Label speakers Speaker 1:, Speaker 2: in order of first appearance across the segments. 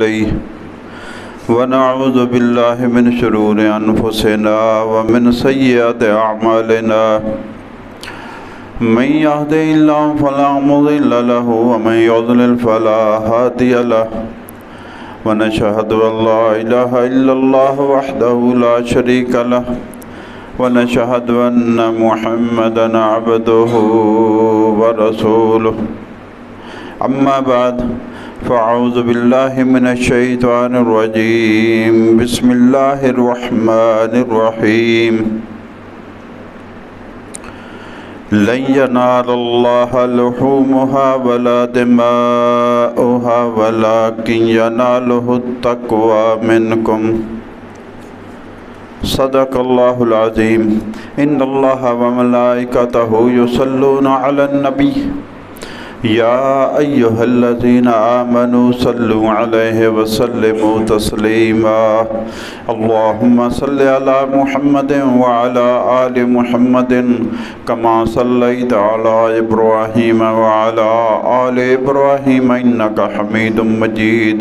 Speaker 1: عليه ونعوذ بالله من شرور أنفسنا ومن سيئات أعمالنا من يهده الله فلا مضل له ومن يضلل فلا هادي له ونشهد أن لا إله إلا الله وحده لا شريك له ونشهد أن محمدًا عبده ورسوله أما بعد فأعوذ بالله من الشيطان الرجيم بسم الله الرحمن الرحيم لن ينال الله لحومها ولا دماؤها ولكن يناله التقوى منكم صدق الله العظيم إن الله وملائكته يصلون على النبي يا أيها الذين آمنوا صلوا عليه وسلموا تسليما اللهم صل على محمد وعلى آل محمد كما صليت على إبراهيم وعلى آل إبراهيم إنك حميد مجيد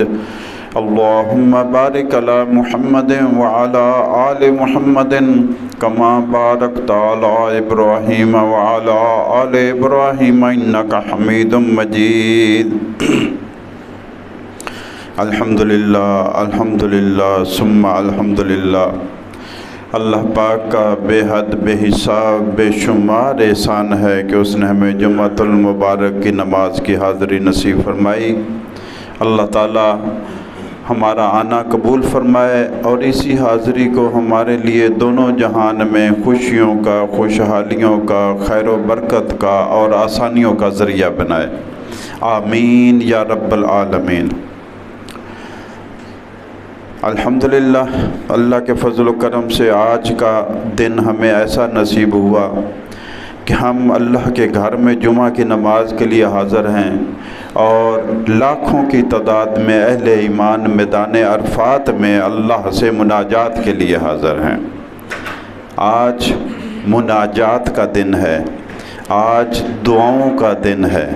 Speaker 1: اللهم بارك على محمد وعلى آل محمد كما باركت على إبراهيم وعلى آل إبراهيم إنك حميد مجيد الحمدللہ ثم الحمدللہ۔ اللہ پاک کا بے حد بے حساب بے شمار احسان ہے کہ اس نے ہمیں جمعۃ المبارک کی نماز کی حاضری نصیب فرمائی۔ اللہ تعالیٰ ہمارا آنا قبول فرمائے اور اسی حاضری کو ہمارے لیے دونوں جہان میں خوشیوں کا، خوشحالیوں کا، خیر و برکت کا اور آسانیوں کا ذریعہ بنائے، آمین یا رب العالمین۔ الحمدللہ اللہ کے فضل و کرم سے آج کا دن ہمیں ایسا نصیب ہوا کہ ہم اللہ کے گھر میں جمعہ کی نماز کے لیے حاضر ہیں اور لاکھوں کی تعداد میں اہل ایمان میدان عرفات میں اللہ سے مناجات کے لیے حاضر ہیں۔ آج مناجات کا دن ہے، آج دعاؤں کا دن ہے،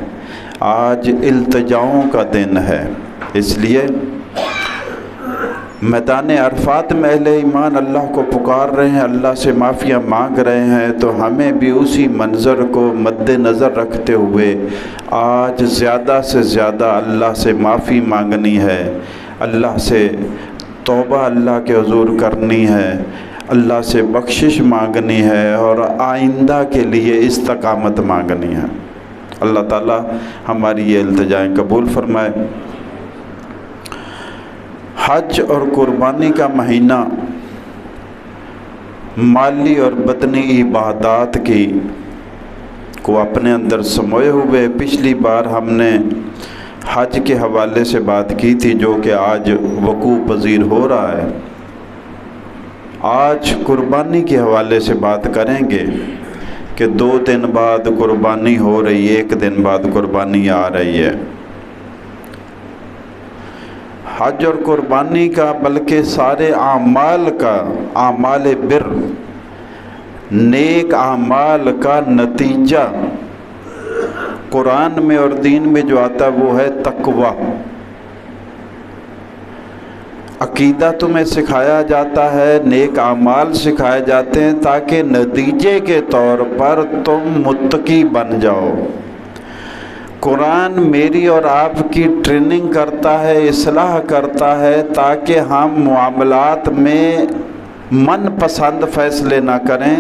Speaker 1: آج التجاؤں کا دن ہے۔ اس لیے میدان عرفات میں اہل ایمان اللہ کو پکار رہے ہیں، اللہ سے معافیاں مانگ رہے ہیں، تو ہمیں بھی اسی منظر کو مد نظر رکھتے ہوئے آج زیادہ سے زیادہ اللہ سے معافی مانگنی ہے، اللہ سے توبہ اللہ کے حضور کرنی ہے، اللہ سے بخشش مانگنی ہے اور آئندہ کے لیے استقامت مانگنی ہے۔ اللہ تعالی ہماری یہ التجائیں قبول فرمائے۔ حج اور قربانی کا مہینہ مالی اور بدنی عبادات کی کو اپنے اندر سموئے ہوئے پچھلی بار ہم نے حج کے حوالے سے بات کی تھی، جو کہ آج وقوع پذیر ہو رہا ہے۔ آج قربانی کے حوالے سے بات کریں گے کہ 2 دن بعد قربانی ہو رہی ہے، 1 دن بعد قربانی آ رہی ہے۔ حج اور قربانی کا بلکہ سارے اعمال کا، اعمال بر، نیک اعمال کا نتیجہ قرآن میں اور دین میں جو آتا وہ ہے تقوی۔ عقیدہ تمہیں سکھایا جاتا ہے، نیک اعمال سکھائے جاتے ہیں تاکہ نتیجے کے طور پر تم متقی بن جاؤ۔ قرآن میری اور آپ کی ٹریننگ کرتا ہے، اصلاح کرتا ہے تاکہ ہم معاملات میں من پسند فیصلے نہ کریں،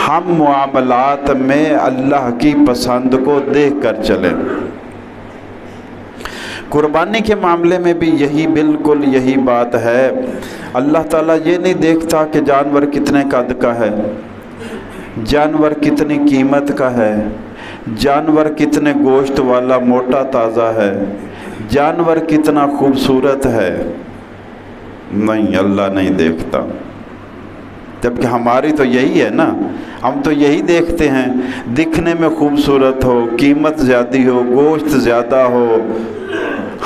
Speaker 1: ہم معاملات میں اللہ کی پسند کو دیکھ کر چلیں۔ قربانی کے معاملے میں بھی یہی بالکل یہی بات ہے۔ اللہ تعالیٰ یہ نہیں دیکھتا کہ جانور کتنے قد کا ہے، جانور کتنی قیمت کا ہے، جانور کتنے گوشت والا موٹا تازہ ہے، جانور کتنا خوبصورت ہے۔ نہیں، اللہ نہیں دیکھتا۔ جبکہ ہماری تو یہی ہے نا، ہم تو یہی دیکھتے ہیں، دکھنے میں خوبصورت ہو، قیمت زیادہ ہو، گوشت زیادہ ہو،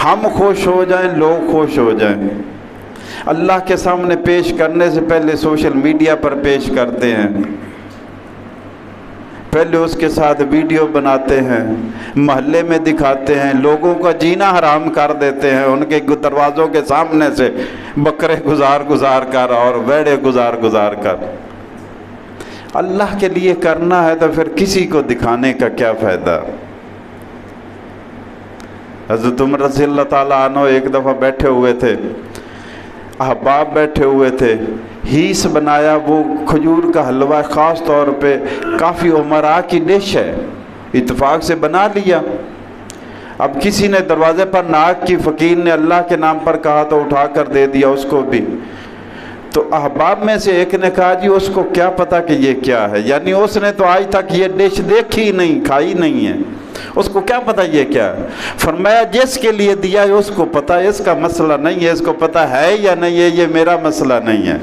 Speaker 1: ہم خوش ہو جائیں، لوگ خوش ہو جائیں۔ اللہ کے سامنے پیش کرنے سے پہلے سوشل میڈیا پر پیش کرتے ہیں، پہلے اس کے ساتھ ویڈیو بناتے ہیں، محلے میں دکھاتے ہیں، لوگوں کا جینا حرام کر دیتے ہیں، ان کے دروازوں کے سامنے سے بکرے گزار کر اور ویڑے گزار کر۔ اللہ کے لیے کرنا ہے تو پھر کسی کو دکھانے کا کیا فائدہ؟ حضرت عمر رضی اللہ تعالیٰ عنہ ایک دفعہ بیٹھے ہوئے تھے، احباب بیٹھے ہوئے تھے، ہیس بنایا، وہ کھجور کا حلوہ خاص طور پہ کافی عمراء کی ڈش ہے، اتفاق سے بنا لیا۔ اب کسی نے دروازے پر ناک کی، فقیر نے اللہ کے نام پر کہا تو اٹھا کر دے دیا اس کو بھی۔ تو احباب میں سے ایک نے کہا جی اس کو کیا پتا کہ یہ کیا ہے، یعنی اس نے تو آج تک یہ ڈش دیکھی نہیں، کھائی نہیں ہے، اس کو کیا پتا یہ کیا ہے؟ فرمایا جس کے لیے دیا ہے اس کو پتا ہے، اس کا مسئلہ نہیں ہے، اس کو پتا ہے یا نہیں ہے، یہ میرا مسئلہ نہیں ہے۔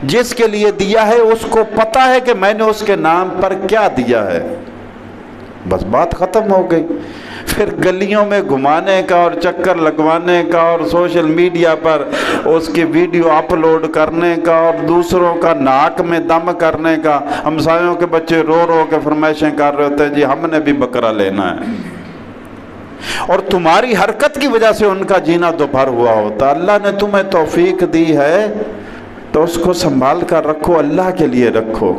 Speaker 1: جس کے لیے دیا ہے اس کو پتا ہے کہ میں نے اس کے نام پر کیا دیا ہے، بس بات ختم ہو گئی۔ پھر گلیوں میں گھمانے کا اور چکر لگوانے کا اور سوشل میڈیا پر اس کی ویڈیو اپلوڈ کرنے کا اور دوسروں کا ناک میں دم کرنے کا، ہمسایوں کے بچے رو رو کے فرمائشیں کر رہے ہوتے ہیں جی ہم نے بھی بکرا لینا ہے، اور تمہاری حرکت کی وجہ سے ان کا جینا دوپہر ہوا ہوتا۔ اللہ نے تمہیں توفیق دی ہے تو اس کو سنبھال کر رکھو، اللہ کے لیے رکھو۔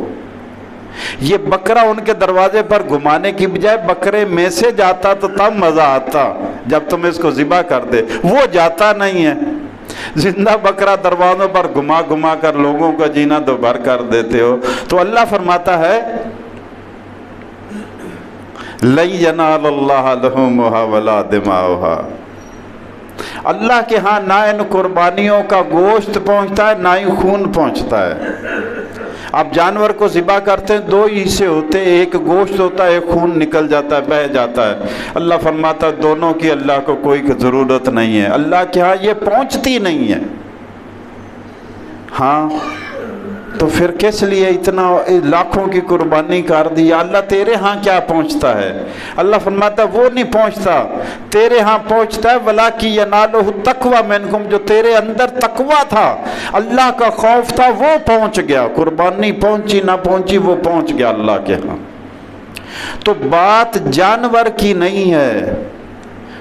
Speaker 1: یہ بکرا ان کے دروازے پر گھمانے کی بجائے بکرے میں سے جاتا تو تب مزہ آتا جب تم اس کو ذبح کر دے، وہ جاتا نہیں ہے۔ زندہ بکرا دروازوں پر گھما کر لوگوں کا جینا دوبھر کر دیتے ہو۔ تو اللہ فرماتا ہے لَن يَنَالَ اللَّهَ لُحُومُهَا وَلَا دِمَاؤُهَا، اللہ کے ہاں نہ ان قربانیوں کا گوشت پہنچتا ہے نہ ہی خون پہنچتا ہے۔ آپ جانور کو ذبح کرتے ہیں، دو حصے ہوتے ہیں، ایک گوشت ہوتا ہے، ایک خون نکل جاتا ہے، بہہ جاتا ہے۔ اللہ فرماتا ہے دونوں کی اللہ کو کوئی ضرورت نہیں ہے، اللہ کے ہاں یہ پہنچتی نہیں ہے۔ ہاں تو پھر کس لیے اتنا لاکھوں کی قربانی کر دی؟ اللہ تیرے ہاں کیا پہنچتا ہے؟ اللہ فرماتا ہے وہ نہیں پہنچتا، تیرے ہاں پہنچتا ہے وَلَٰكِن يَنَالُهُ التَّقْوَىٰ مِنْكُمْ، جو تیرے اندر تقویٰ تھا، اللہ کا خوف تھا، وہ پہنچ گیا۔ قربانی پہنچی نہ پہنچی وہ پہنچ گیا اللہ کے ہاں۔ تو بات جانور کی نہیں ہے۔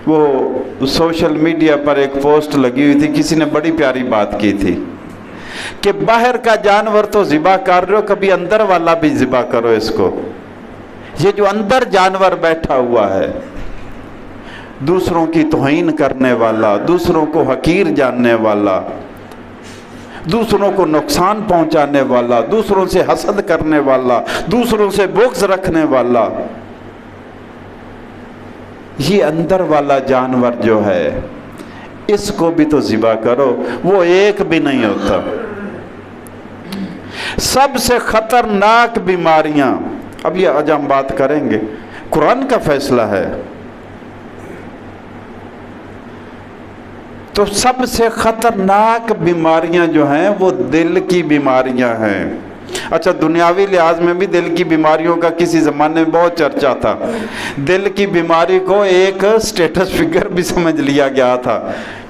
Speaker 1: وہ سوشل میڈیا پر ایک پوسٹ لگی ہوئی تھی، کسی نے بڑی پیاری بات کی تھی کہ باہر کا جانور تو ذبح کر رہے ہو، کبھی اندر والا بھی ذبح کرو اس کو۔ یہ جو اندر جانور بیٹھا ہوا ہے، دوسروں کی توہین کرنے والا، دوسروں کو حقیر جاننے والا، دوسروں کو نقصان پہنچانے والا، دوسروں سے حسد کرنے والا، دوسروں سے بغض رکھنے والا، یہ اندر والا جانور جو ہے اس کو بھی تو ذبح کرو، وہ ایک بھی نہیں ہوتا۔ سب سے خطرناک بیماریاں، اب یہ آج ہم بات کریں گے، قرآن کا فیصلہ ہے، تو سب سے خطرناک بیماریاں جو ہیں وہ دل کی بیماریاں ہیں۔ اچھا دنیاوی لحاظ میں بھی دل کی بیماریوں کا کسی زمانے میں بہت چرچا تھا، دل کی بیماری کو ایک سٹیٹس فگر بھی سمجھ لیا گیا تھا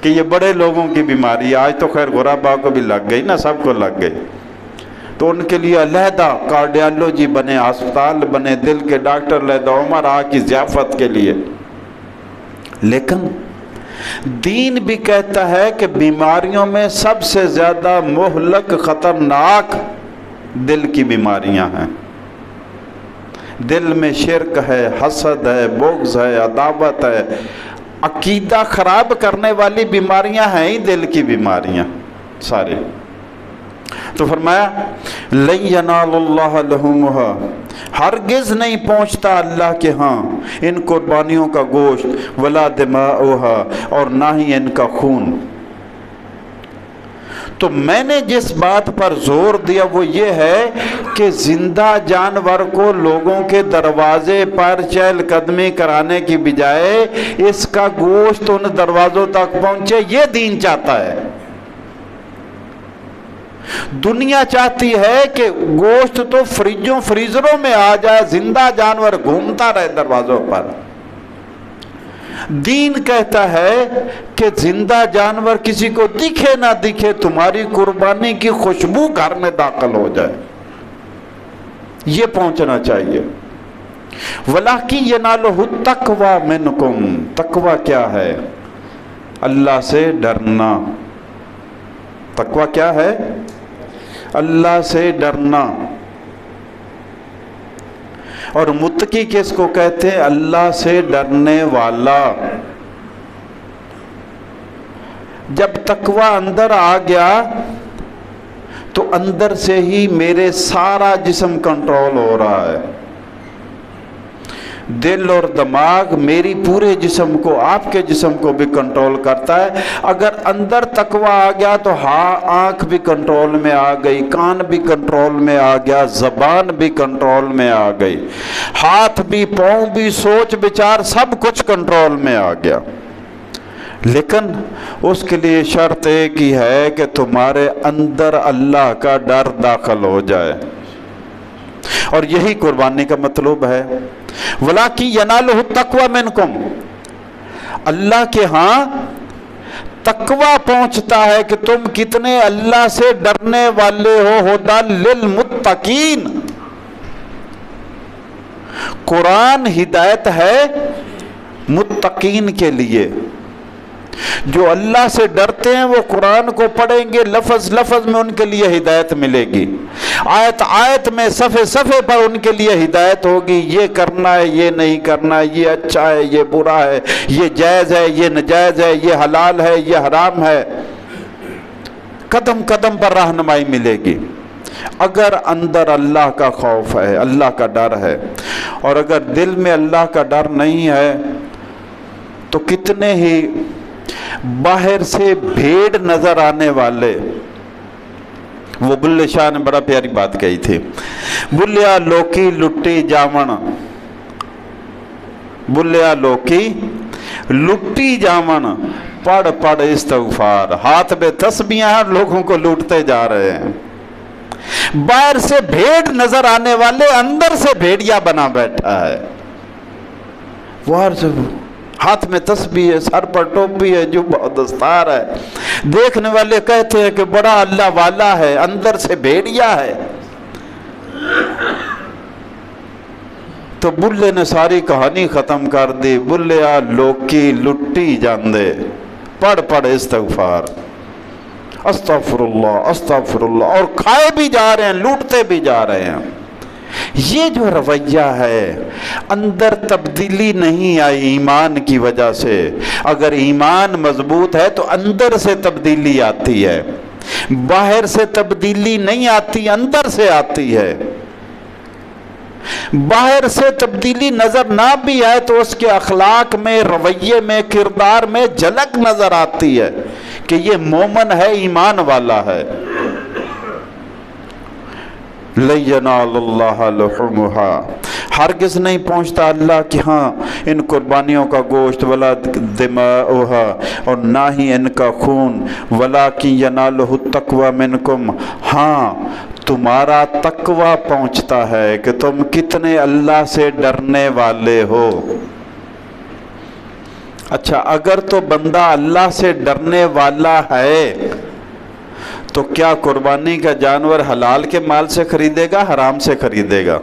Speaker 1: کہ یہ بڑے لوگوں کی بیماری ہے۔ آج تو خیر غربا کو بھی لگ گئی نا، سب کو لگ گئی، تو ان کے لیے علیحدہ کارڈیالوجی بنے، ہسپتال بنے، دل کے ڈاکٹر علیحدہ، عمر آ کی ضیافت کے لیے۔ لیکن دین بھی کہتا ہے کہ بیماریوں میں سب سے زیادہ مہلک خطرناک دل کی بیماریاں ہیں۔ دل میں شرک ہے، حسد ہے، بغض ہے، عداوت ہے، عقیدہ خراب کرنے والی بیماریاں ہیں ہی دل کی بیماریاں سارے۔ تو فرمایا لَن يَنَالَ اللَّهَ لُحُومُهَا، ہرگز نہیں پہنچتا اللہ کے ہاں ان قربانیوں کا گوشت، وَلَا دِمَاؤُهَا، اور نہ ہی ان کا خون۔ تو میں نے جس بات پر زور دیا وہ یہ ہے کہ زندہ جانور کو لوگوں کے دروازے پر چہل قدمی کرانے کی بجائے اس کا گوشت ان دروازوں تک پہنچے، یہ دین چاہتا ہے۔ دنیا چاہتی ہے کہ گوشت تو فریجوں فریزروں میں آ جائے، زندہ جانور گھومتا رہے دروازوں پر۔ دین کہتا ہے کہ زندہ جانور کسی کو دکھے نہ دکھے، تمہاری قربانی کی خوشبو گھر میں داخل ہو جائے۔ یہ پہنچنا چاہیے۔ وَلَٰكِن يَنَالُهُ التَّقْوَىٰ مِنْكُمْ، تقویٰ کیا ہے؟ اللہ سے ڈرنا۔ تقویٰ کیا ہے؟ اللہ سے ڈرنا۔ اور متقی کس کو کہتے ہیں؟ اللہ سے ڈرنے والا۔ جب تقویٰ اندر آ گیا تو اندر سے ہی میرے سارا جسم کنٹرول ہو رہا ہے، دل اور دماغ میری پورے جسم کو، آپ کے جسم کو بھی کنٹرول کرتا ہے۔ اگر اندر تقویٰ آ گیا تو آنکھ بھی کنٹرول میں آ گئی، کان بھی کنٹرول میں آ گیا، زبان بھی کنٹرول میں آ گئی، ہاتھ بھی، پاؤں بھی، سوچ بچار سب کچھ کنٹرول میں آ گیا۔ لیکن اس کے لیے شرط ایک ہی ہے کہ تمہارے اندر اللہ کا ڈر داخل ہو جائے، اور یہی قربانی کا مطلوب ہے۔ وَلَٰكِن يَنَالُهُ التَّقْوَىٰ مِنْكُمْ، اللہ کے ہاں تقویٰ پہنچتا ہے کہ تم کتنے اللہ سے ڈرنے والے ہو۔ ہدی للمتقین، قرآن ہدایت ہے متقین کے لیے۔ جو اللہ سے ڈرتے ہیں وہ قرآن کو پڑھیں گے، لفظ لفظ میں ان کے لیے ہدایت ملے گی، آیت آیت میں، صفحے صفحے پر ان کے لیے ہدایت ہوگی۔ یہ کرنا ہے، یہ نہیں کرنا ہے، یہ اچھا ہے، یہ برا ہے، یہ جائز ہے، یہ ناجائز ہے، یہ حلال ہے، یہ حرام ہے، قدم قدم پر رہنمائی ملے گی۔ اگر اندر اللہ کا خوف ہے، اللہ کا ڈر ہے، اور اگر دل میں اللہ کا ڈر نہیں ہے تو کتنے ہی باہر سے بھیڑ نظر آنے والے، وہ بلے شاہ نے بڑا پیاری بات کہی تھی، بلیا لوکی لٹی جاون، بلیا لوکی لٹی جاون، پڑھ پڑھ استغفار، ہاتھ میں تسبیحاں ہیں، لوگوں کو لوٹتے جا رہے ہیں۔ باہر سے بھیڑ نظر آنے والے اندر سے بھیڑیا بنا بیٹھا ہے، باہر سے ہاتھ میں تسبیح ہے، سر پر ٹوپی ہے، جبہ دستار ہے، دیکھنے والے کہتے ہیں کہ بڑا اللہ والا ہے، اندر سے بھیڑیا ہے۔ تو بلے نے ساری کہانی ختم کر دی، بلیا لوکی لٹی جاندے، پڑھ پڑھ استغفار، استغفر اللہ استغفر اللہ، اور کھائے بھی جا رہے ہیں، لوٹتے بھی جا رہے ہیں۔ یہ جو رویہ ہے، اندر تبدیلی نہیں آئی ایمان کی وجہ سے۔ اگر ایمان مضبوط ہے تو اندر سے تبدیلی آتی ہے، باہر سے تبدیلی نہیں آتی، اندر سے آتی ہے۔ باہر سے تبدیلی نظر نہ بھی آئے تو اس کے اخلاق میں، رویے میں، کردار میں جھلک نظر آتی ہے کہ یہ مومن ہے، ایمان والا ہے۔ لَن يَنَالَ اللَّهَ لُحُومُهَا، ہرگز نہیں پہنچتا اللہ کے ہاں ان قربانیوں کا گوشت، ولا دماؤها، اور نہ ہی ان کا خون، وَلَٰكِن يَنَالُهُ التَّقْوَىٰ مِنْكُمْ، ہاں تمہارا تقویٰ پہنچتا ہے کہ تم کتنے اللہ سے ڈرنے والے ہو۔ اچھا، اگر تو بندہ اللہ سے ڈرنے والا ہے تو کیا قربانی کا جانور حلال کے مال سے خریدے گا، حرام سے خریدے گا؟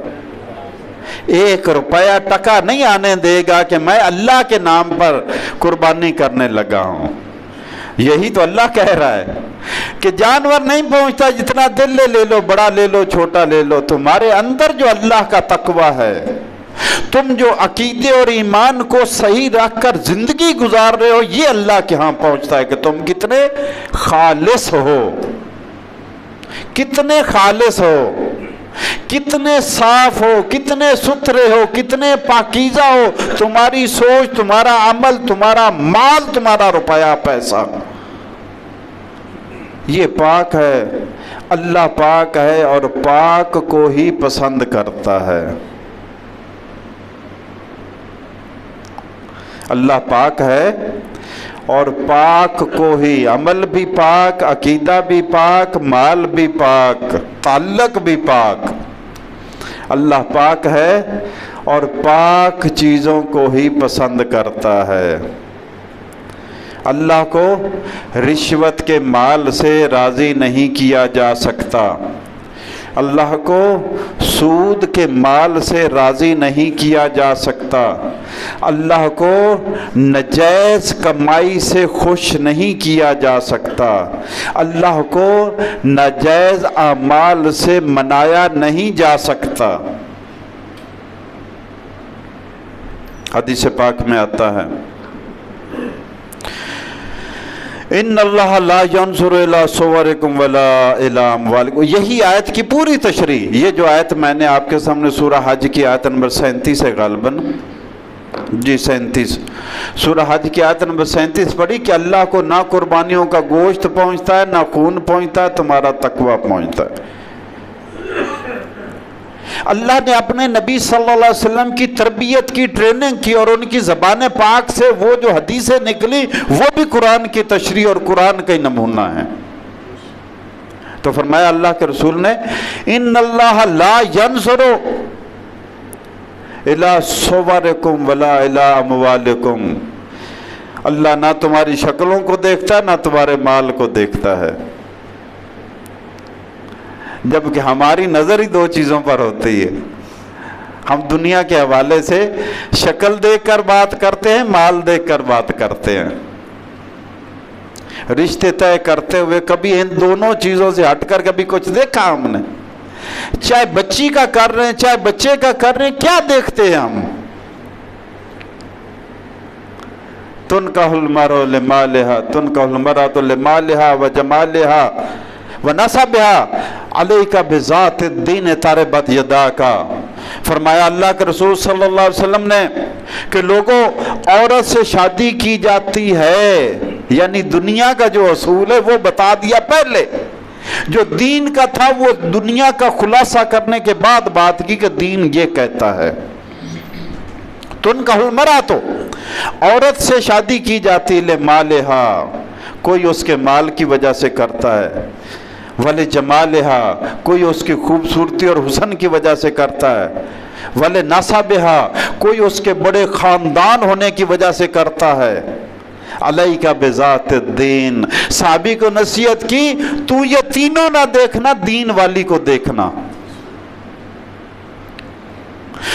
Speaker 1: 1 روپیہ ٹکا نہیں آنے دے گا کہ میں اللہ کے نام پر قربانی کرنے لگا ہوں۔ یہی تو اللہ کہہ رہا ہے کہ جانور نہیں پہنچتا، جتنا دل لے لو، بڑا لے لو، چھوٹا لے لو، تمہارے اندر جو اللہ کا تقویٰ ہے، تم جو عقیدے اور ایمان کو صحیح رکھ کر زندگی گزار رہے ہو، یہ اللہ کے ہاں پہنچتا ہے کہ تم کتنے خالص ہو، کتنے خالص ہو، کتنے صاف ہو، کتنے ستھرے ہو، کتنے پاکیزہ ہو، تمہاری سوچ، تمہارا عمل، تمہارا مال، تمہارا روپیہ پیسہ، یہ پاک ہے۔ اللہ پاک ہے اور پاک کو ہی پسند کرتا ہے۔ اللہ پاک ہے اور پاک کو ہی، عمل بھی پاک، عقیدہ بھی پاک، مال بھی پاک، تعلق بھی پاک۔ اللہ پاک ہے اور پاک چیزوں کو ہی پسند کرتا ہے۔ اللہ کو رشوت کے مال سے راضی نہیں کیا جا سکتا، اللہ کو سود کے مال سے راضی نہیں کیا جا سکتا، اللہ کو ناجائز کمائی سے خوش نہیں کیا جا سکتا، اللہ کو ناجائز اعمال سے منایا نہیں جا سکتا۔ حدیث پاک میں آتا ہے ان اللہ لا ينظر الى صورکم ولا الى اموالکم۔ یہی آیت کی پوری تشریح، یہ جو آیت میں نے آپ کے سامنے سورہ حج کی آیت نمبر 37 ہے غالباً، جی 37، سورہ حج کی آیت نمبر 37 پڑھی کہ اللہ کو نہ قربانیوں کا گوشت پہنچتا ہے، نہ خون پہنچتا ہے، تمہارا تقوی پہنچتا ہے۔ اللہ نے اپنے نبی صلی اللہ علیہ وسلم کی تربیت کی، ٹریننگ کی، اور ان کی زبان پاک سے وہ جو حدیثیں نکلی وہ بھی قرآن کی تشریح اور قرآن کا ہی نمونہ ہے۔ تو فرمایا اللہ کے رسول نے ان اللہ لا ينظر الى صورکم ولا الى اموالکم، اللہ نہ تمہاری شکلوں کو دیکھتا نہ تمہارے مال کو دیکھتا ہے، جبکہ ہماری نظر ہی دو چیزوں پر ہوتی ہے۔ ہم دنیا کے حوالے سے شکل دیکھ کر بات کرتے ہیں، مال دیکھ کر بات کرتے ہیں، رشتے طے کرتے ہوئے کبھی ان دونوں چیزوں سے ہٹ کر کبھی کچھ دیکھا ہم نے؟ چاہے بچی کا کر رہے ہیں چاہے بچے کا کر رہے ہیں، کیا دیکھتے ہیں ہم؟ تنکح المرء لمالہا، تنکح المرأة لمالہا وجمالہا ونسبہا علیک بذات الدین تربت یداکا۔ فرمایا اللہ کے رسول صلی اللہ علیہ وسلم نے کہ لوگوں، عورت سے شادی کی جاتی ہے، یعنی دنیا کا جو اصول ہے وہ بتا دیا پہلے، جو دین کا تھا وہ دنیا کا خلاصہ کرنے کے بعد بات کی کہ دین یہ کہتا ہے۔ تنکح المرأۃ، عورت سے شادی کی جاتی، لمالہا، کوئی اس کے مال کی وجہ سے کرتا ہے، ولجمالہا، کوئی اس کی خوبصورتی اور حسن کی وجہ سے کرتا ہے، ولنسبہا، کوئی اس کے بڑے خاندان ہونے کی وجہ سے کرتا ہے، علیک بذات الدین، صحابی کو نصیحت کی تو یہ تینوں نہ دیکھنا، دین والی کو دیکھنا۔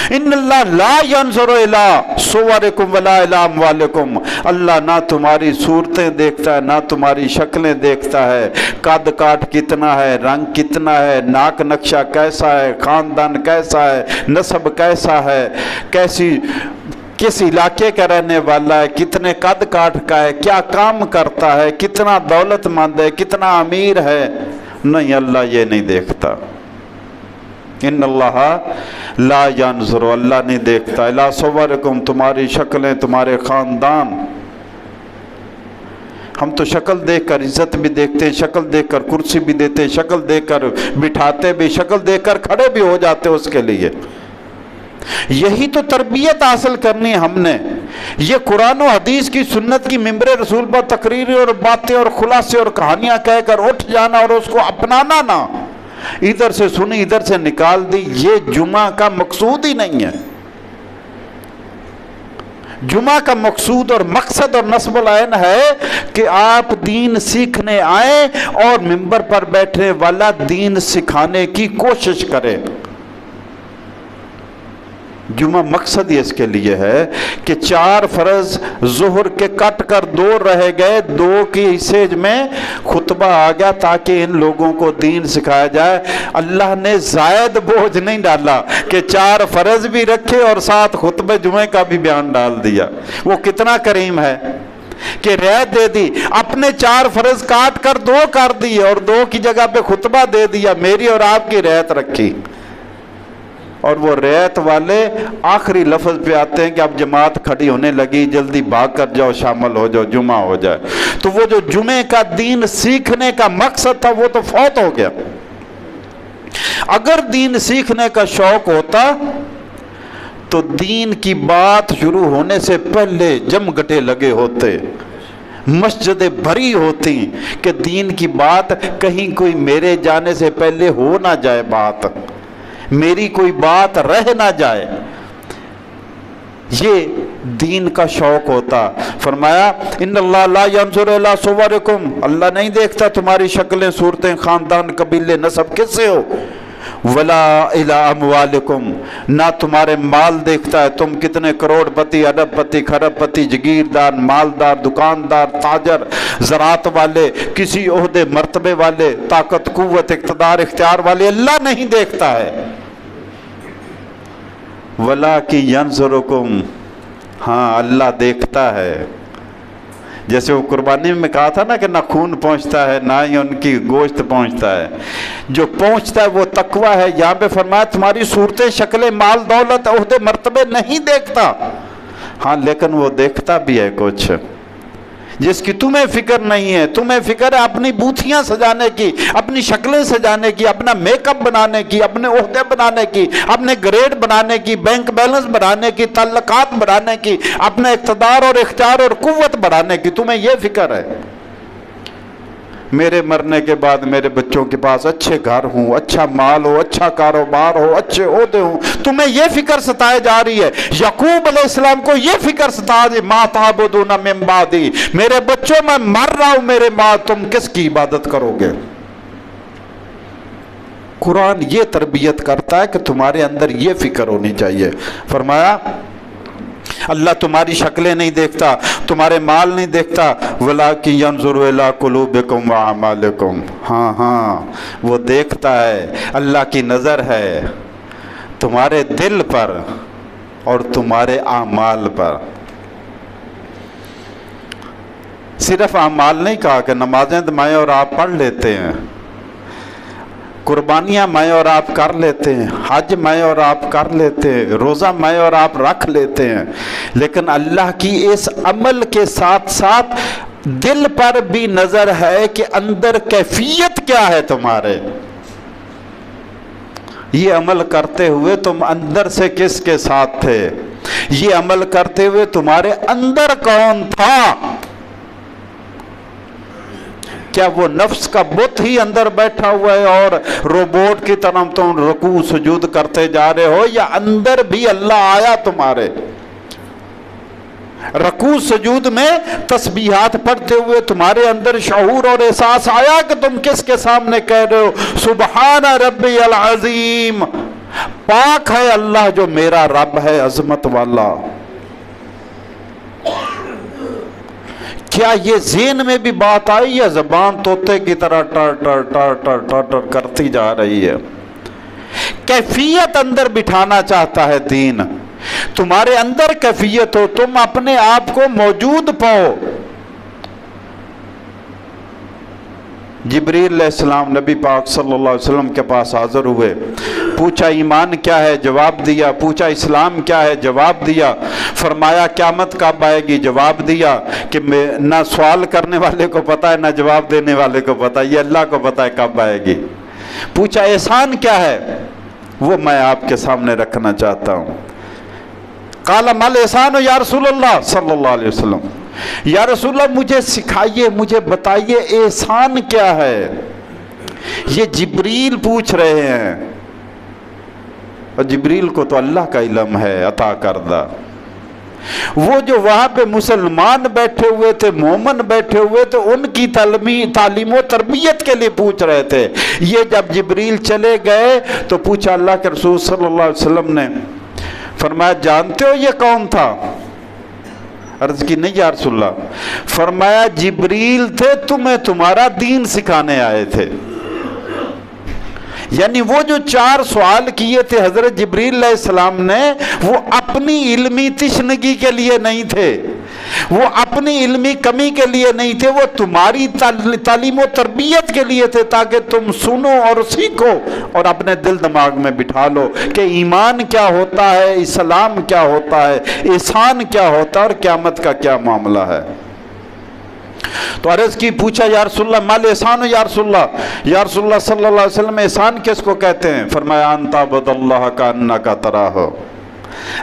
Speaker 1: ان اللہ لا ينظر الى صورکم ولا الى اموالکم، اللہ نہ تمہاری صورتیں دیکھتا ہے نہ تمہاری شکلیں دیکھتا ہے، قد کاٹ کتنا ہے، رنگ کتنا ہے، ناک نقشہ کیسا ہے، خاندان کیسا ہے، نسب کیسا ہے، کس علاقے کا رہنے والا ہے، کتنے قد کاٹ کا ہے، کیا کام کرتا ہے، کتنا دولت مند ہے، کتنا امیر ہے، نہیں، اللہ یہ نہیں دیکھتا۔ ان اللہ لا ينظر، اللہ نہیں دیکھتا، الی صورکم، تمہاری شکلیں، تمہارے خاندان۔ ہم تو شکل دیکھ کر عزت بھی دیکھتے ہیں، شکل دیکھ کر کرسی بھی دیتے، شکل دیکھ کر بٹھاتے بھی، شکل دیکھ کر کھڑے بھی ہو جاتے اس کے لیے۔ یہی تو تربیت حاصل کرنی ہم نے، یہ قرآن و حدیث کی سنت کی ممبر رسول پر تقریریں اور باتیں اور خلاصے اور کہانیاں کہہ کر اٹھ جانا اور اس کو اپنانا نہ، ادھر سے سنی ادھر سے نکال دی، یہ جمعہ کا مقصود ہی نہیں ہے۔ جمعہ کا مقصود اور مقصد اور نصب العین ہے کہ آپ دین سیکھنے آئیں اور ممبر پر بیٹھنے والا دین سکھانے کی کوشش کرے۔ جمعہ مقصد یہ اس کے لیے ہے کہ 4 فرض ظہر کے کٹ کر 2 رہ گئے، 2 کی حصے میں خطبہ آ گیا تاکہ ان لوگوں کو دین سکھایا جائے۔ اللہ نے زائد بوجھ نہیں ڈالا کہ 4 فرض بھی رکھے اور ساتھ خطبہ جمعہ کا بھی بیان ڈال دیا۔ وہ کتنا کریم ہے کہ رعایت دے دی، اپنے 4 فرض کاٹ کر 2 کر دیے اور 2 کی جگہ پہ خطبہ دے دیا، میری اور آپ کی رعایت رکھی۔ اور وہ رعایت والے آخری لفظ پہ آتے ہیں کہ اب جماعت کھڑی ہونے لگی، جلدی بھاگ کر جاؤ، شامل ہو جاؤ، جمعہ ہو جائے۔ تو وہ جو جمعے کا دین سیکھنے کا مقصد تھا وہ تو فوت ہو گیا۔ اگر دین سیکھنے کا شوق ہوتا تو دین کی بات شروع ہونے سے پہلے جمگٹے لگے ہوتے، مسجدیں بھری ہوتی کہ دین کی بات کہیں کوئی میرے جانے سے پہلے ہو نہ جائے، بات میری کوئی بات رہ نہ جائے، یہ دین کا شوق ہوتا۔ فرمایا ان اللہ لا ينظر الی صورکم، اللہ نہیں دیکھتا تمہاری شکلیں، صورتیں، خاندان، قبیلے، نسب کس سے ہو، ولا الی اموالکم، نہ تمہارے مال دیکھتا ہے، تم کتنے کروڑ پتی، ارب پتی، کھرب پتی، جگیردار، مالدار، دکاندار، تاجر، زراعت والے، کسی عہدے مرتبے والے، طاقت قوت اقتدار اختیار والے، اللہ نہیں دیکھتا ہے۔ وَلَٰكِن يَنظُرُكُمْ، ہاں اللہ دیکھتا ہے۔ جیسے وہ قربانی میں کہا تھا نا کہ نہ خون پہنچتا ہے نہ ہی ان کی گوشت پہنچتا ہے، جو پہنچتا ہے وہ تقویٰ ہے۔ یہاں پہ فرمایا تمہاری صورتیں، شکلیں، مال دولت، عہدے مرتبے نہیں دیکھتا، ہاں لیکن وہ دیکھتا بھی ہے کچھ جس کی تمہیں فکر نہیں ہے۔ تمہیں فکر ہے اپنی بوتھیاں سجانے کی، اپنی شکلیں سجانے کی، اپنا میک اپ بنانے کی، اپنے عہدے بنانے کی، اپنے گریڈ بنانے کی، بینک بیلنس بڑھانے کی، تعلقات بڑھانے کی، اپنا اقتدار اور اختیار اور قوت بڑھانے کی، تمہیں یہ فکر ہے۔ میرے مرنے کے بعد میرے بچوں کے پاس اچھے گھر ہوں، اچھا مال ہو، اچھا کاروبار ہو، اچھے عہدے ہوں، تمہیں یہ فکر ستائے جا رہی ہے۔ یعقوب علیہ السلام کو یہ فکر ستا دی، ما تعبدون من بعدی، میرے بچوں میں مر رہا ہوں، میرے ماں تم کس کی عبادت کرو گے؟ قرآن یہ تربیت کرتا ہے کہ تمہارے اندر یہ فکر ہونی چاہیے۔ فرمایا اللہ تمہاری شکلیں نہیں دیکھتا، تمہارے مال نہیں دیکھتا، وَلَٰكِن يَنظُرُ إِلَىٰ قُلُوبِكُمْ وَأَعْمَالِكُمْ، ہاں وہ دیکھتا ہے، اللہ کی نظر ہے تمہارے دل پر اور تمہارے اعمال پر۔ صرف اعمال نہیں کہا کہ نمازیں میں اور آپ پڑھ لیتے ہیں، قربانیاں میں اور آپ کر لیتے ہیں، حج میں اور آپ کر لیتے ہیں، روزہ میں اور آپ رکھ لیتے ہیں، لیکن اللہ کی اس عمل کے ساتھ ساتھ دل پر بھی نظر ہے کہ اندر کیفیت کیا ہے تمہارے۔ یہ عمل کرتے ہوئے تم اندر سے کس کے ساتھ تھے؟ یہ عمل کرتے ہوئے تمہارے اندر کون تھا؟ کیا وہ نفس کا بت ہی اندر بیٹھا ہوا ہے اور روبوٹ کی طرح تم رکوع سجود کرتے جا رہے ہو، یا اندر بھی اللہ آیا تمہارے؟ رکوع سجود میں تسبیحات پڑھتے ہوئے تمہارے اندر شعور اور احساس آیا کہ تم کس کے سامنے کہہ رہے ہو سبحان ربی العظیم، پاک ہے اللہ جو میرا رب ہے عظمت والا۔ کیا یہ ذہن میں بھی بات آئی یا زبان طوطے کی طرح ٹر ٹر ٹر ٹر ٹر ٹر کرتی جا رہی ہے؟ کیفیت اندر بٹھانا چاہتا ہے دین، تمہارے اندر کیفیت ہو، تم اپنے آپ کو موجود پاؤ۔ جبریل علیہ السلام نبی پاک صلی اللہ علیہ وسلم کے پاس حاضر ہوئے، پوچھا ایمان کیا ہے؟ جواب دیا۔ پوچھا اسلام کیا ہے؟ جواب دیا۔ فرمایا قیامت کب آئے گی؟ جواب دیا کہ نہ سوال کرنے والے کو پتا ہے نہ جواب دینے والے کو پتا ہے، یہ اللہ کو پتا ہے کب آئے گی۔ پوچھا احسان کیا ہے؟ وہ میں آپ کے سامنے رکھنا چاہتا ہوں۔ قال مل احسان یا رسول اللہ صلی اللہ علیہ وسلم، یا رسول اللہ مجھے سکھائیے، مجھے بتائیے احسان کیا ہے؟ یہ جبریل پوچھ رہے ہیں، اور جبریل کو تو اللہ کا علم ہے عطا کردہ۔ وہ جو وہاں پہ مسلمان بیٹھے ہوئے تھے، مومن بیٹھے ہوئے تھے، ان کی تعلیم و تربیت کے لیے پوچھ رہے تھے۔ یہ جب جبریل چلے گئے تو پوچھا اللہ کے رسول صلی اللہ علیہ وسلم نے، فرمایا جانتے ہو یہ کون تھا؟ عرض کی نہیں یا رسول اللہ۔ فرمایا جبریل تھے، تمہیں تمہارا دین سکھانے آئے تھے۔ یعنی وہ جو 4 سوال کیے تھے حضرت جبریل علیہ السلام نے، وہ اپنی علمی تشنگی کے لیے نہیں تھے، وہ اپنی علمی کمی کے لیے نہیں تھے، وہ تمہاری تعلیم و تربیت کے لیے تھے، تاکہ تم سنو اور سیکھو اور اپنے دل دماغ میں بٹھا لو کہ ایمان کیا ہوتا ہے، اسلام کیا ہوتا ہے، احسان کیا ہوتا ہے اور قیامت کا کیا معاملہ ہے۔ تو عرض کی، پوچھا یا رسول اللہ مال احسان یا رسول اللہ، یا رسول اللہ صلی اللہ علیہ وسلم احسان کس کو کہتے ہیں؟ فرمایا ان تعبد اللہ کانک تراہ،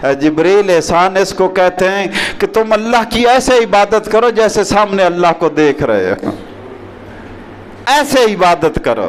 Speaker 1: اے جبریل احسان اس کو کہتے ہیں کہ تم اللہ کی ایسے عبادت کرو جیسے سامنے اللہ کو دیکھ رہے ہو، ایسے عبادت کرو۔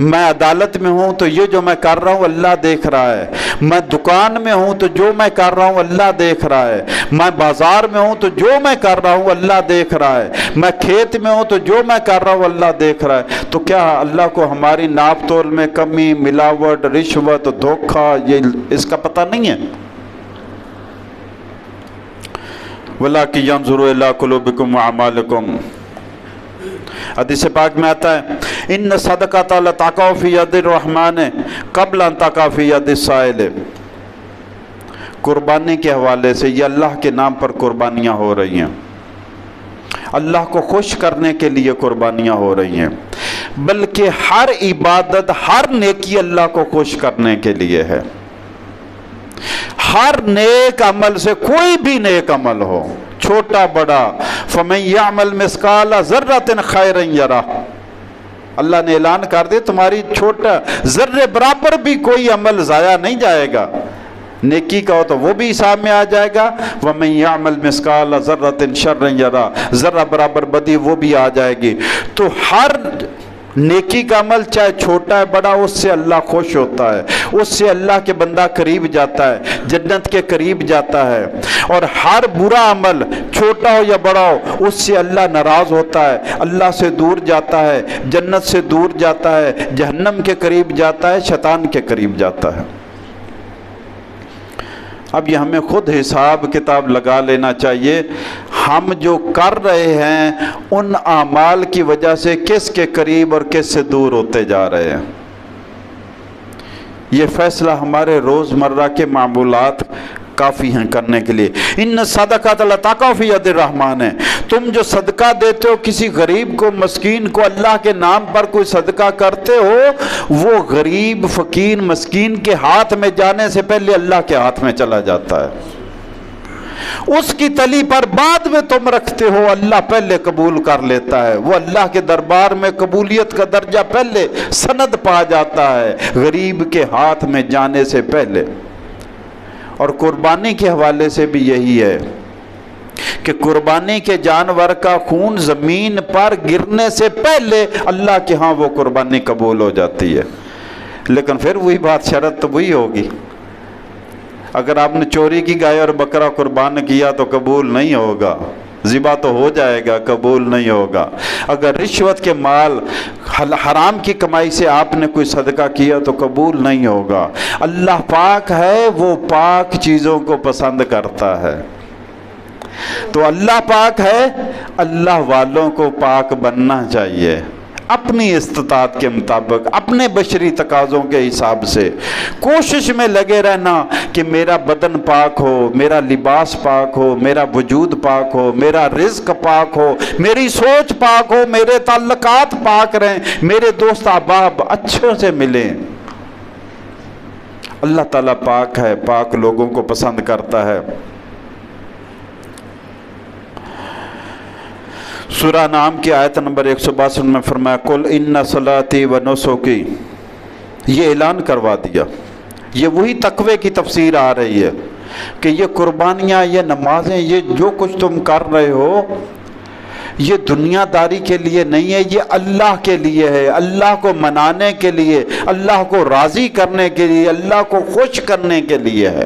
Speaker 1: میں عدالت میں ہوں تو یہ جو میں کر رہا ہوں اللہ دیکھ رہا ہے، میں دکان میں ہوں تو جو میں کر رہا ہوں اللہ دیکھ رہا ہے، میں بازار میں ہوں تو جو میں کر رہا ہوں اللہ دیکھ رہا ہے، میں کھیت میں ہوں تو جو میں کر رہا ہوں اللہ دیکھ رہا ہے۔ تو کیا اللہ کو ہماری ناپ تول میں کمی، ملاوٹ، رشوت، دھوکہ، یہ اس کا پتہ نہیں ہے؟ وَلَٰكِنْ يَنْظُرُ إِلَىٰ قُلُوبِكُمْ وَأَعْمَالِكُمْ۔ حدیث پاک میں آتا ہے ان صدقۃ لتقع فی ید الرحمن قبل ان تقع فی ید السائل۔ قربانی کے حوالے سے یہ اللہ کے نام پر قربانیاں ہو رہی ہیں، اللہ کو خوش کرنے کے لیے قربانیاں ہو رہی ہیں، بلکہ ہر عبادت، ہر نیکی اللہ کو خوش کرنے کے لیے ہے۔ ہر نیک عمل سے، کوئی بھی نیک عمل ہو، چھوٹا بڑا، فَمَن يَعْمَلْ مِثْقَالَ ذَرَّةٍ خَيْرًا يَرَهُ، اللہ نے اعلان کر دیا تمہاری چھوٹا ذرے برابر بھی کوئی عمل ضائع نہیں جائے گا، نیکی کا ہو تو وہ بھی حساب میں آ جائے گا، وَمَن يَعْمَلْ مِثْقَالَ ذَرَّةٍ شَرًّا يَرَهُ، ذرہ برابر بدی وہ بھی آ جائے گی۔ تو ہر نیکی کا عمل چاہے چھوٹا ہے بڑا، اس سے اللہ خوش ہوتا ہے، اس سے اللہ کے بندہ قریب جاتا ہے، جنت کے قریب جاتا ہے۔ اور ہر برا عمل چھوٹا ہو یا بڑا ہو، اس سے اللہ ناراض ہوتا ہے، اللہ سے دور جاتا ہے، جنت سے دور جاتا ہے، جہنم کے قریب جاتا ہے، شیطان کے قریب جاتا ہے۔ اب یہ ہمیں خود حساب کتاب لگا لینا چاہیے، ہم جو کر رہے ہیں ان اعمال کی وجہ سے کس کے قریب اور کس سے دور ہوتے جا رہے ہیں۔ یہ فیصلہ ہمارے روزمرہ کے معمولات کافی ہیں کرنے کے لیے۔ ان صدقۃ لتقع فی ید الرحمن ہے، تم جو صدقہ دیتے ہو کسی غریب کو، مسکین کو، اللہ کے نام پر کوئی صدقہ کرتے ہو، وہ غریب، فقیر، مسکین کے ہاتھ میں جانے سے پہلے اللہ کے ہاتھ میں چلا جاتا ہے۔ اس کی تلی پر بعد میں تم رکھتے ہو، اللہ پہلے قبول کر لیتا ہے، وہ اللہ کے دربار میں قبولیت کا درجہ پہلے سند پا جاتا ہے غریب کے ہاتھ میں جانے سے پہلے۔ اور قربانی کے حوالے سے بھی یہی ہے کہ قربانی کے جانور کا خون زمین پر گرنے سے پہلے اللہ کے ہاں وہ قربانی قبول ہو جاتی ہے۔ لیکن پھر وہی بات، شرط تو وہی ہوگی، اگر آپ نے چوری کی گائے اور بکرا قربان کیا تو قبول نہیں ہوگا، ذبح تو ہو جائے گا، قبول نہیں ہوگا۔ اگر رشوت کے مال، حرام کی کمائی سے آپ نے کوئی صدقہ کیا تو قبول نہیں ہوگا۔ اللہ پاک ہے، وہ پاک چیزوں کو پسند کرتا ہے۔ تو اللہ پاک ہے، اللہ والوں کو پاک بننا چاہیے، اپنی استطاعت کے مطابق، اپنے بشری تقاضوں کے حساب سے کوشش میں لگے رہنا کہ میرا بدن پاک ہو، میرا لباس پاک ہو، میرا وجود پاک ہو، میرا رزق پاک ہو، میری سوچ پاک ہو، میرے تعلقات پاک رہیں، میرے دوست احباب اچھوں سے ملیں۔ اللہ تعالیٰ پاک ہے، پاک لوگوں کو پسند کرتا ہے۔ سورہ نام کی آیت نمبر 162 میں فرمایا قل ان صلاتی و نسکی، یہ اعلان کروا دیا، یہ وہی تقوی کی تفسیر آ رہی ہے کہ یہ قربانیاں، یہ نمازیں، یہ جو کچھ تم کر رہے ہو یہ دنیا داری کے لیے نہیں ہے، یہ اللہ کے لیے ہے، اللہ کو منانے کے لیے، اللہ کو راضی کرنے کے لیے، اللہ کو خوش کرنے کے لیے ہے۔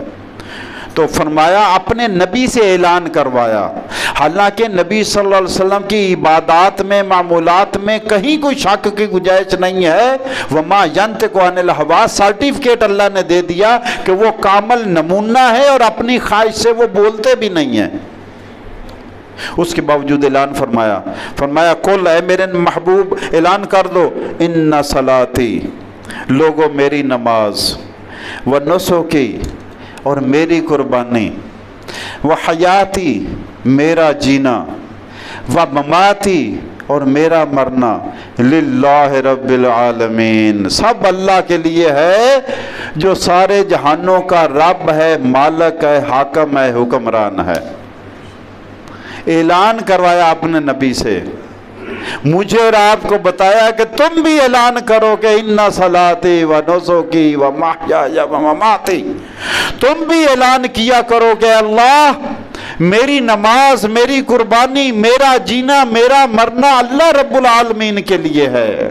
Speaker 1: تو فرمایا اپنے نبی سے اعلان کروایا، حالانکہ نبی صلی اللہ علیہ وسلم کی عبادات میں، معمولات میں کہیں کوئی شک کی گنجائش نہیں ہے۔ وما ینطق عن الہوا، سرٹیفکیٹ اللہ نے دے دیا کہ وہ کامل نمونہ ہے اور اپنی خواہش سے وہ بولتے بھی نہیں ہیں۔ اس کے باوجود اعلان فرمایا قل، اے میرے محبوب اعلان کر دو، ان صلاتی، لوگو میری نماز، و نسکی، اور میری قربانی، و حیاتی، میرا جینا، و مماتی، اور میرا مرنا، للہ رب العالمین، سب اللہ کے لیے ہے جو سارے جہانوں کا رب ہے، مالک ہے، حاکم ہے، حکمران ہے۔ اعلان کروایا اپنے نبی سے، مجھے اور آپ کو بتایا کہ تم بھی اعلان کرو کہ ان صلاتی و نسکی و محیای و مماتی، تم بھی اعلان کیا کرو کہ اللہ میری نماز، میری قربانی، میرا جینا، میرا مرنا اللہ رب العالمین کے لیے ہے۔